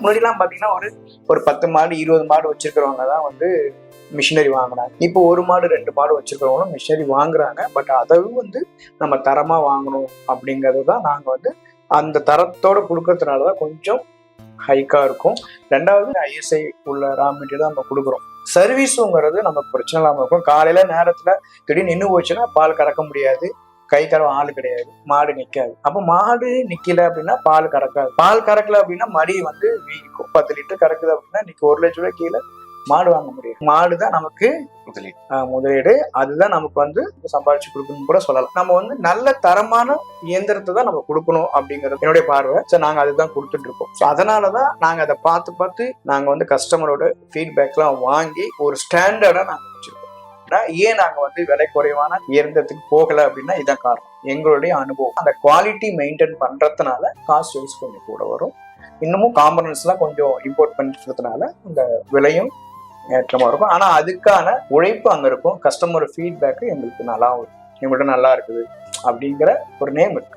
முன்னாடிலாம் பார்த்தீங்கன்னா ஒரு 10 மாடு 20 மாடு வச்சிருக்கிறவங்க தான் வந்து மிஷினரி வாங்கினாங்க. இப்போ 1 மாடு 2 மாடு வச்சிருக்கிறவங்களும் மிஷினரி வாங்குறாங்க. பட் அதையும் வந்து நம்ம தரமா வாங்கணும் அப்படிங்கிறது தான் நாங்கள் வந்து அந்த தரத்தோட கொடுக்கறதுனால தான் கொஞ்சம் ஹைக்கா இருக்கும். ரெண்டாவது ஐஎஸ்ஐ உள்ள ரா மெட்டீரியல் தான் நம்ம கொடுக்குறோம். சர்வீஸுங்கிறது நமக்கு பிரச்சனை இல்லாமல் இருக்கும். காலையில நேரத்துல திடீர்னு நின்று போச்சுன்னா பால் கறக்க முடியாது, கை கறவ ஆள் கிடையாது, மாடு நிற்காது. அப்போ மாடு நிக்கல அப்படின்னா பால் கறக்காது. பால் கறக்கல அப்படின்னா மடி வந்து வீக்கும். 10 லிட்டர் கறக்குது அப்படின்னா இன்னைக்கு 1 லட்ச ரூபாய் கீழே மாடு வாங்க முடியும். மாடு தான் நமக்கு முதலீடு. அதுதான் நமக்கு வந்து சம்பாதிச்சு கொடுக்கணும்னு கூட சொல்லலாம். நம்ம வந்து நல்ல தரமான இயந்திரத்தை தான் நம்ம கொடுக்கணும் அப்படிங்கிறது என்னுடைய பார்வை. ஸோ நாங்கள் அதுதான் கொடுத்துட்டு இருக்கோம். ஸோ அதனாலதான் நாங்கள் அதை பார்த்து நாங்கள் வந்து கஸ்டமரோட ஃபீட்பேக்லாம் வாங்கி ஒரு ஸ்டாண்டர்டா நாங்கள் வச்சிருக்கோம். ஏன் நாங்க வந்து விலை குறைவான இயந்திரத்துக்கு போகல அப்படின்னா இதான் காரணம். எங்களுடைய அனுபவம் அந்த குவாலிட்டி மெயின்டைன் பண்றதுனால காஸ்ட் வைஸ் கொஞ்சம் கூட வரும். இன்னமும் காம்பனன்ட்ஸ் எல்லாம் கொஞ்சம் இம்போர்ட் பண்ணிக்கிறதுனால இந்த விலையும் ஏற்றமா இருக்கும். ஆனா அதுக்கான உழைப்பு அங்க இருக்கும். கஸ்டமர் ஃபீட்பேக் எங்களுக்கு நல்லா எங்கள்கிட்ட நல்லா இருக்குது அப்படிங்கிற ஒரு நேம் இருக்கு.